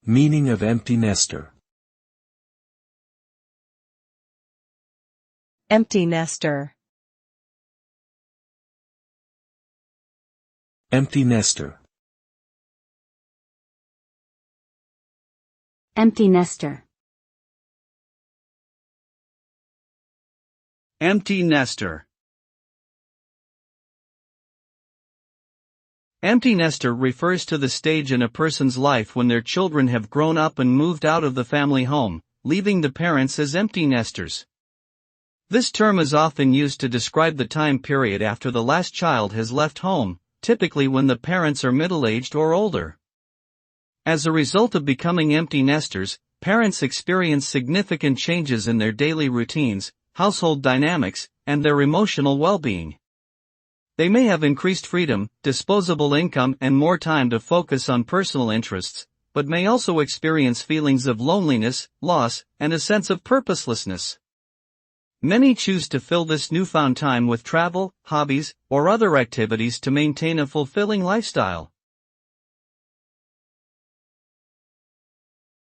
Meaning of empty nester. Empty nester. Empty nester. Empty nester. Empty nester. Empty nester refers to the stage in a person's life when their children have grown up and moved out of the family home, leaving the parents as empty nesters. This term is often used to describe the time period after the last child has left home, typically when the parents are middle-aged or older. As a result of becoming empty nesters, parents experience significant changes in their daily routines, household dynamics, and their emotional well-being. They may have increased freedom, disposable income, and more time to focus on personal interests, but may also experience feelings of loneliness, loss, and a sense of purposelessness. Many choose to fill this newfound time with travel, hobbies, or other activities to maintain a fulfilling lifestyle.